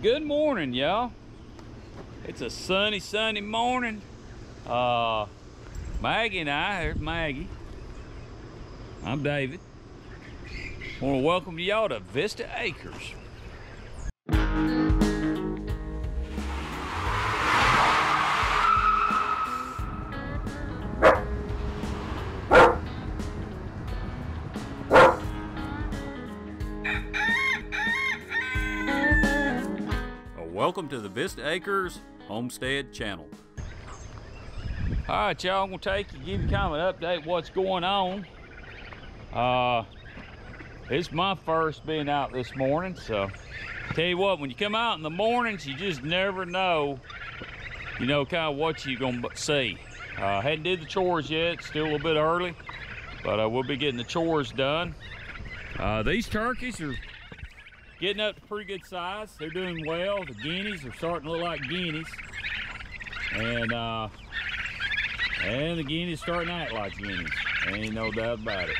Good morning, y'all. It's a sunny morning. Maggie and I, there's Maggie. I'm David. I want to welcome y'all to Vista Acres. Welcome to the Vista Acres Homestead channel. All right, y'all, I'm gonna give you kind of an update what's going on. It's my first being out this morning, so tell you what, when you come out in the mornings, you just never know, kind of what you're gonna see. Hadn't did the chores yet, still a little bit early, but we'll be getting the chores done. These turkeys are getting up to pretty good size. They're doing well. The guineas are starting to look like guineas. And the guineas starting to act like guineas. Ain't no doubt about it.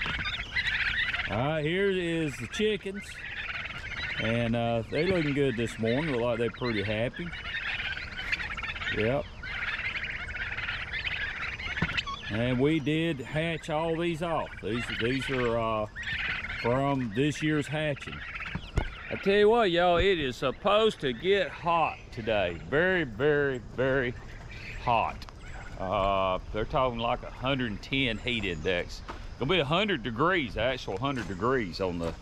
All right, here is the chickens. And they're looking good this morning. Look like they're pretty happy. Yep. And we did hatch all these off. These are from this year's hatching. I tell you what, y'all, it is supposed to get hot today. Very, very, very hot. They're talking like 110 heat index. It'll be 100 degrees, actual 100 degrees on the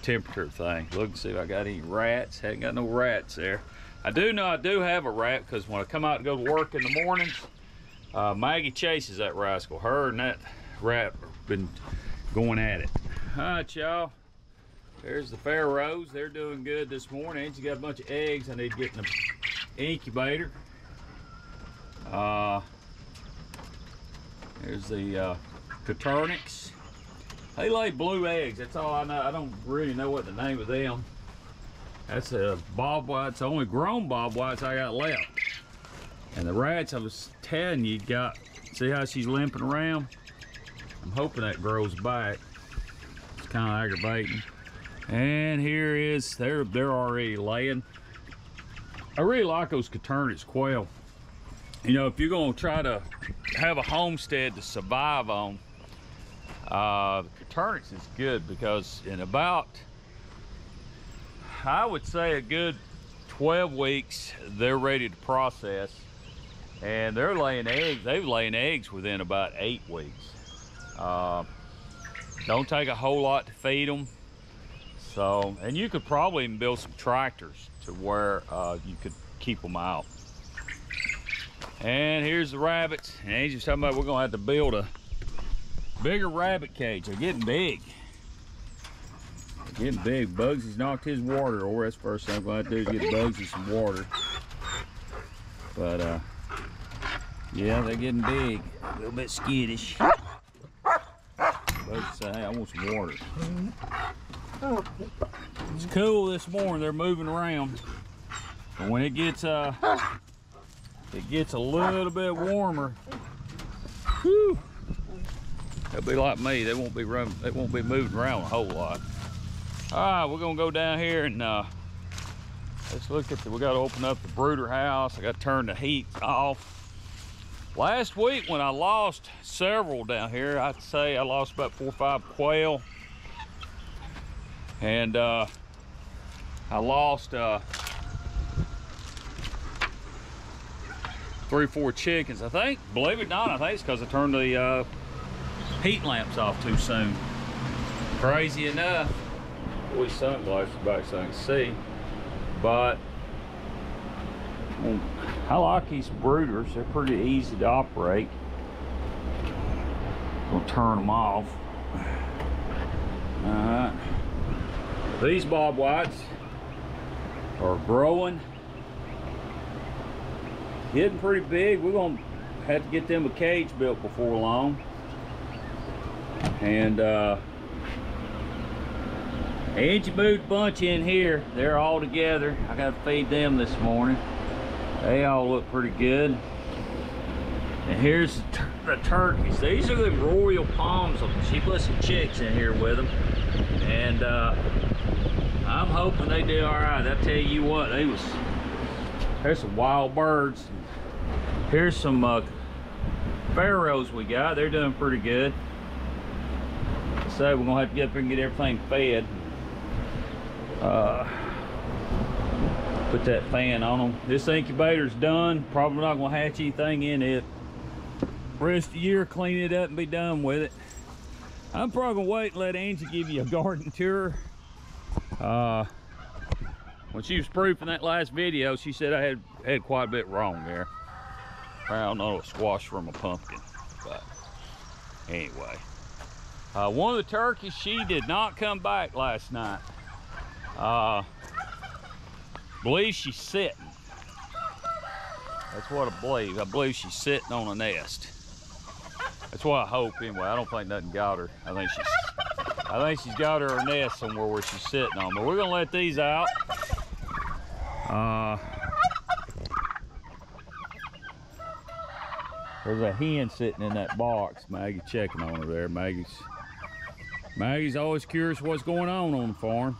temperature thing. Look and see if I got any rats. Haven't got no rats there. I do know I do have a rat, because when I come out to go to work in the mornings, Maggie chases that rascal. Her and that rat have been going at it. All right, y'all. There's the Pharaohs. They're doing good this morning. And you got a bunch of eggs I need to get in the incubator. There's the Coturnics. They lay blue eggs. That's all I know. I don't really know what the name of them. That's a bob whites. The only grown bob whites I got left. And the rats, I was telling you, see how she's limping around? I'm hoping that grows back. It's kind of aggravating. And here is, they're already laying. I really like those Coturnics quail. If you're gonna try to have a homestead to survive on, the Coturnics is good, because in about, I would say a good 12 weeks, they're ready to process. And they're laying eggs. They've laying eggs within about 8 weeks. Don't take a whole lot to feed them. So, and you could probably even build some tractors to where you could keep them out. And here's the rabbits. And Angie's talking about we're gonna have to build a bigger rabbit cage. They're getting big. They're getting big. Bugsy's knocked his water over. That's the first thing I'm gonna have to do is get Bugsy some water. But yeah, they're getting big. A little bit skittish. Bugsy say, hey, I want some water. It's cool this morning. They're moving around, but when it gets a little bit warmer, whew, they'll be like me. They won't be moving around a whole lot. All right, we're gonna go down here and let's look at we got to open up the brooder house. I got to turn the heat off. Last week when I lost several down here, I'd say I lost about 4 or 5 quail. And I lost 3 or 4 chickens. I think, believe it or not, I think it's because I turned the heat lamps off too soon. Crazy enough. Boy, sunglasses back so I can see. But I like these brooders. They're pretty easy to operate. Gonna turn them off. All right. These bob whites are growing, getting pretty big. We're gonna have to get them a cage built before long. And Angie moved a bunch in here. They're all together. I gotta feed them this morning. They all look pretty good. And here's the turkeys. These are the royal palms. She put some chicks in here with them. And I'm hoping they do all right. I tell you what, there's some wild birds. Here's some pharaohs we got. They're doing pretty good. So we're gonna have to get up here and get everything fed. Put that fan on them. This incubator's done. Probably not gonna hatch anything in it. Rest of the year, clean it up and be done with it. I'm probably gonna wait and let Angie give you a garden tour. When she was proofing that last video, she said I had quite a bit wrong there. I don't know, a squash from a pumpkin, but anyway. One of the turkeys, she did not come back last night. Believe she's sitting. That's what I believe. I believe she's sitting on a nest. That's what I hope anyway. I don't think nothing got her. I think she's got her a nest somewhere where she's sitting on. But we're gonna let these out. There's a hen sitting in that box. Maggie checking on her there. Maggie's always curious what's going on the farm.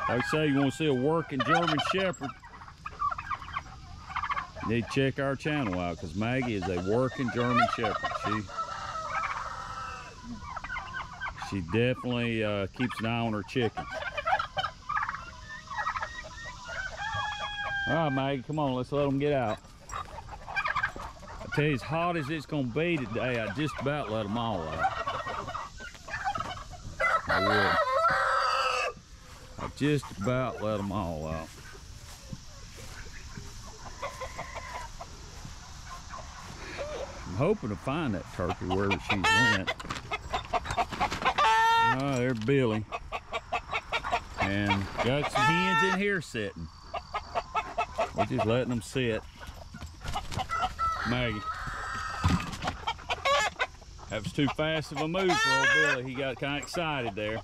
Like I say, you want to see a working German Shepherd, you need to check our channel out, because Maggie is a working German Shepherd. She definitely keeps an eye on her chickens. All right, Maggie, come on, let's let them get out. I tell you, as hot as it's gonna be today, I just about let them all out. I just about let them all out. I'm hoping to find that turkey wherever she went. Oh, there's Billy. And got some hens in here sitting. We're just letting them sit. Maggie. That was too fast of a move for old Billy. He got kind of excited there.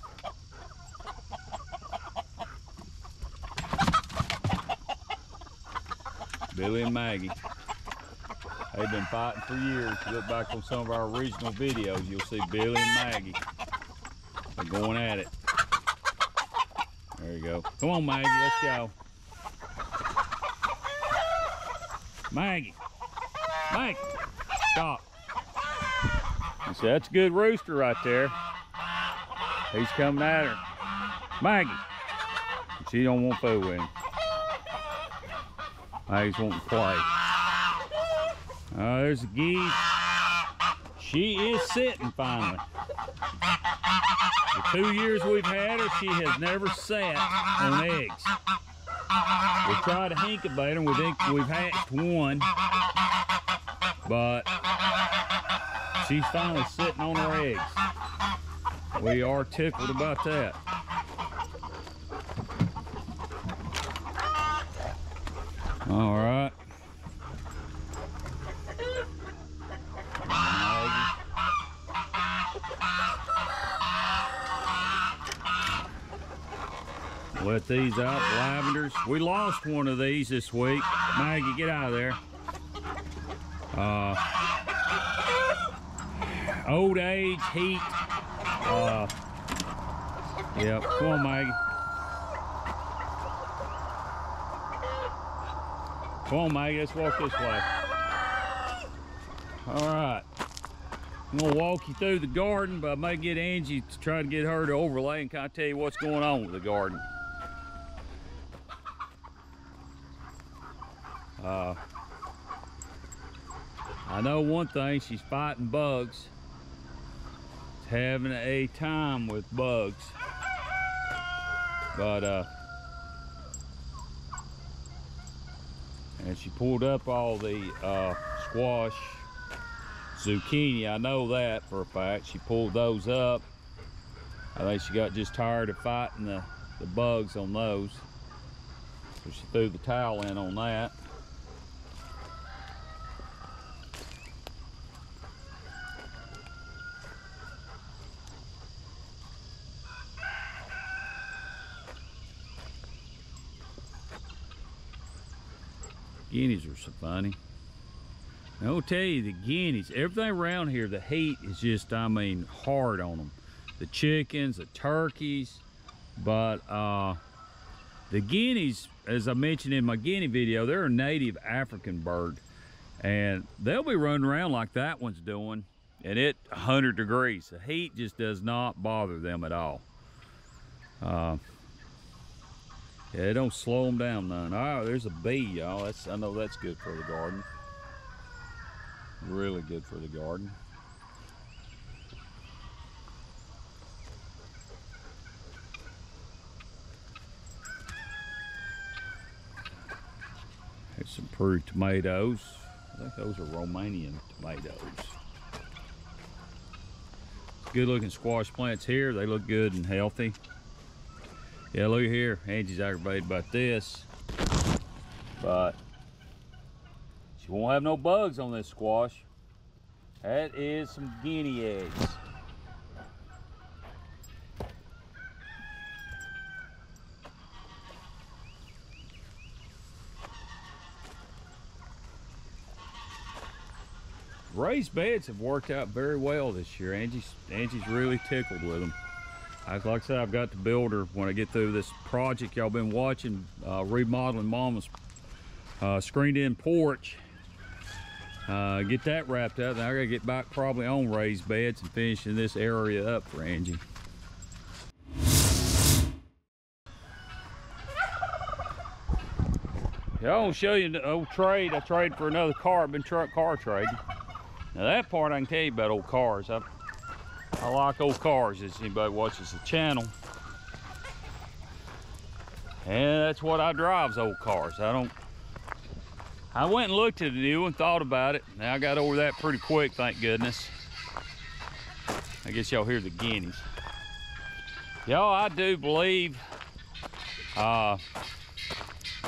Billy and Maggie. They've been fighting for years. If you look back on some of our original videos, you'll see Billy and Maggie. They're going at it. There you go. Come on, Maggie, let's go. Maggie. Maggie, stop. You see, that's a good rooster right there. He's coming at her. Maggie. She don't want food with him. Maggie's wanting to play. Oh, there's a geese. She is sitting finally. The 2 years we've had her, she has never sat on eggs. We tried to incubate her, we think we've hatched one, but she's finally sitting on her eggs. We are tickled about that. All right. Let these out, lavenders. We lost one of these this week. Maggie, get out of there. Old age, heat. Yep, come on, Maggie. Come on, Maggie, let's walk this way. All right. I'm gonna walk you through the garden, but I may get Angie to try to get her to overlay and kind of tell you what's going on with the garden. I know one thing, she's fighting bugs. She's having a time with bugs. But, and she pulled up all the squash, zucchini. I know that for a fact. She pulled those up. I think she got just tired of fighting the bugs on those. So she threw the towel in on that. Guineas are so funny. And I'll tell you, the guineas, everything around here, the heat is just, I mean, hard on them. The chickens, the turkeys, but The guineas, as I mentioned in my guinea video, they're a native African bird, and they'll be running around like that one's doing, and it's 100 degrees. The heat just does not bother them at all. Yeah, it don't slow them down none. Oh, there's a bee, y'all. I know that's good for the garden. Really good for the garden. There's some pretty tomatoes. I think those are Romanian tomatoes. Good looking squash plants here. They look good and healthy. Yeah, look here. Angie's aggravated about this, but she won't have no bugs on this squash. That is some guinea eggs. Raised beds have worked out very well this year. Angie's really tickled with them. Like I said, I've got to build her when I get through this project y'all been watching, remodeling Mama's screened-in porch. Get that wrapped up. Now I gotta get back probably on raised beds and finishing this area up for Angie. Yeah, I want to show you the old trade. I traded for another car. I've been car trading. Now that part I can tell you about old cars. I like old cars, as anybody watches the channel. And that's what I drive, is old cars. I went and looked at a new one, thought about it. Now I got over that pretty quick, thank goodness. I guess y'all hear the guineas. Y'all, I do believe,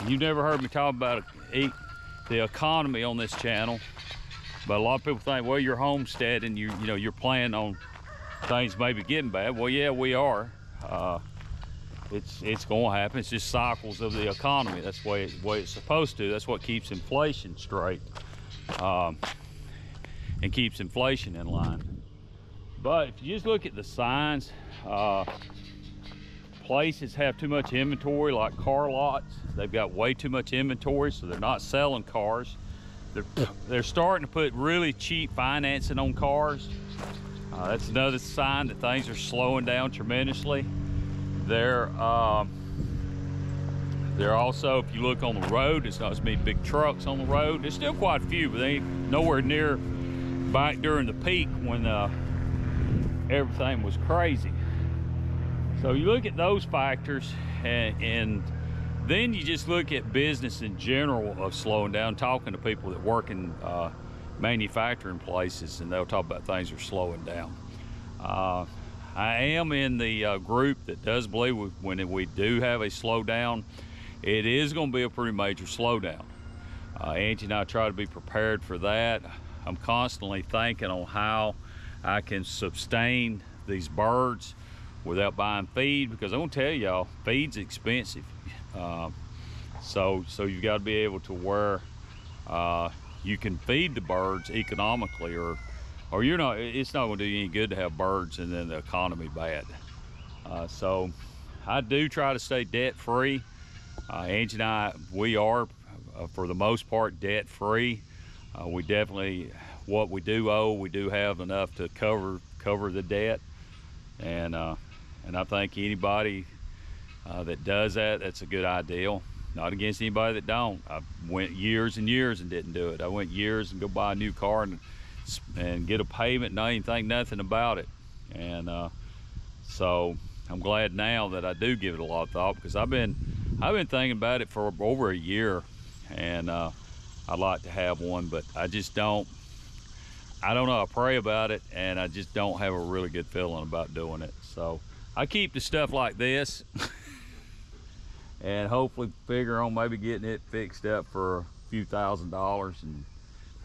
you've never heard me talk about the economy on this channel, but a lot of people think, well, you're homesteading, you know, you're planning on things maybe getting bad. Well, yeah, we are. It's going to happen. It's just cycles of the economy. That's the way it's supposed to. That's what keeps inflation straight, and keeps inflation in line. But if you just look at the signs, places have too much inventory, like car lots. They've got way too much inventory, so they're not selling cars. They're starting to put really cheap financing on cars. That's another sign that things are slowing down tremendously. They're also, if you look on the road, it's not as many big trucks on the road. There's still quite a few, but they ain't nowhere near back during the peak when everything was crazy. So you look at those factors, and then you just look at business in general of slowing down, talking to people that work in manufacturing places, and they'll talk about things are slowing down. I am in the group that does believe when we do have a slowdown, it is going to be a pretty major slowdown. Angie and I try to be prepared for that. I'm constantly thinking on how I can sustain these birds without buying feed, because I'm gonna tell y'all, feed's expensive. So you've got to be able to where you can feed the birds economically, or you're not. It's not going to do you any good to have birds and then the economy bad. So I do try to stay debt free. Angie and I, we are for the most part debt free. We definitely, what we do owe, we do have enough to cover the debt, and I think anybody that does that, that's a good ideal. Not against anybody that don't. I went years and years and didn't do it. I went years and go buy a new car and get a payment and not even think nothing about it. And so I'm glad now that I do give it a lot of thought, because I've been thinking about it for over a year, and I'd like to have one, but I just don't. I don't know. I pray about it, and I just don't have a really good feeling about doing it. So I keep the stuff like this and hopefully figure on maybe getting it fixed up for a few $1,000s and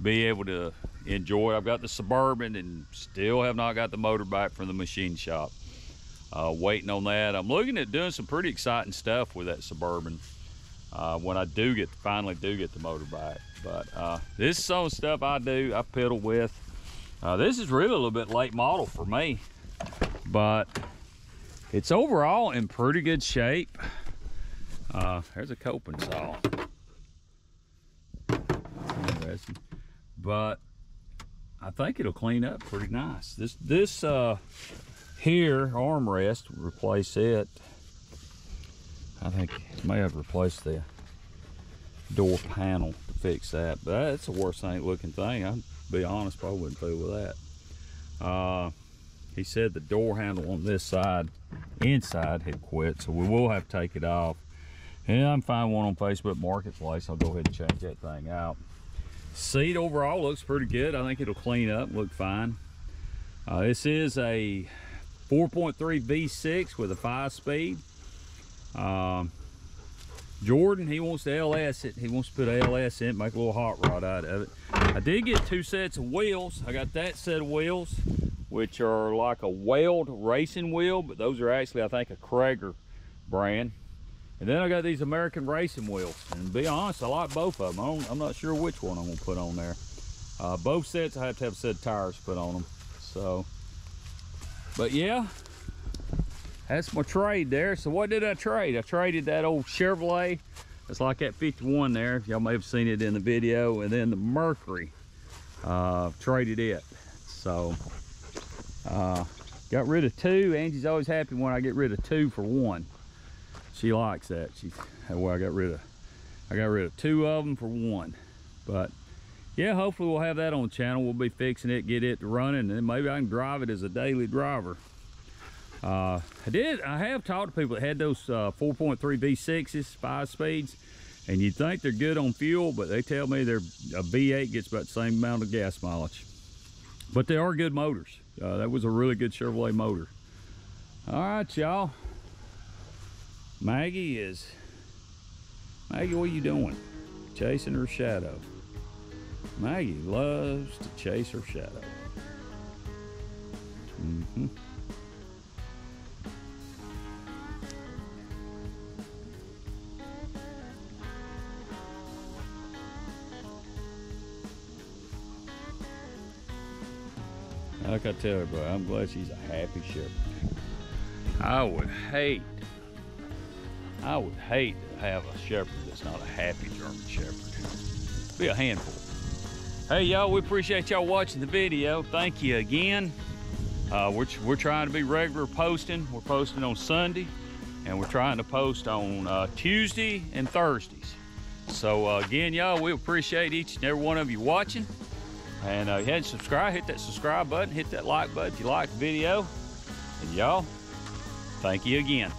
be able to enjoy it. I've got the Suburban and still have not got the motorbike from the machine shop. Waiting on that. I'm looking at doing some pretty exciting stuff with that Suburban when I finally do get the motorbike. But this is some stuff I piddle with. This is really a little bit late model for me, but it's overall in pretty good shape. There's a coping saw. Interesting. But I think it'll clean up pretty nice. This here armrest, replace it. I think it may have replaced the door panel to fix that, but that's the worst looking thing. I'll be honest, probably wouldn't fool with that. He said the door handle on this side, inside, had quit, so we will have to take it off. And I'm finding one on Facebook Marketplace. I'll go ahead and change that thing out. Seat overall looks pretty good. I think it'll clean up, look fine. This is a 4.3 V6 with a 5-speed. Jordan, he wants to LS it. He wants to put LS in it, make a little hot rod out of it. I did get 2 sets of wheels. I got that set of wheels, which are like a Weld racing wheel, but those are actually, I think, a Krager brand. And then I got these American racing wheels. And to be honest, I like both of them. I'm not sure which one I'm gonna put on there. Both sets, I have to have a set of tires put on them. So, but yeah, that's my trade there. So what did I trade? I traded that old Chevrolet. It's like that 51 there. Y'all may have seen it in the video. And then the Mercury, traded it. So, got rid of 2. Angie's always happy when I get rid of 2 for 1. She likes that. Well, I got rid of 2 of them for 1. But yeah, hopefully we'll have that on the channel. We'll be fixing it, get it running, and then maybe I can drive it as a daily driver. I have talked to people that had those 4.3 V6s, 5 speeds, and you'd think they're good on fuel, but they tell me a V8 gets about the same amount of gas mileage. But they are good motors. That was a really good Chevrolet motor. All right, y'all. Maggie, what are you doing? Chasing her shadow. Maggie loves to chase her shadow. Like I tell everybody, I'm glad she's a happy shepherd. I would hate to have a shepherd that's not a happy German shepherd. Be a handful. Hey y'all, we appreciate y'all watching the video. Thank you again. We're trying to be regular posting. We're posting on Sunday, and we're trying to post on Tuesday and Thursdays. So again, y'all, we appreciate each and every one of you watching. And if you hadn't subscribed, hit that subscribe button, hit that like button if you like the video. And y'all, thank you again.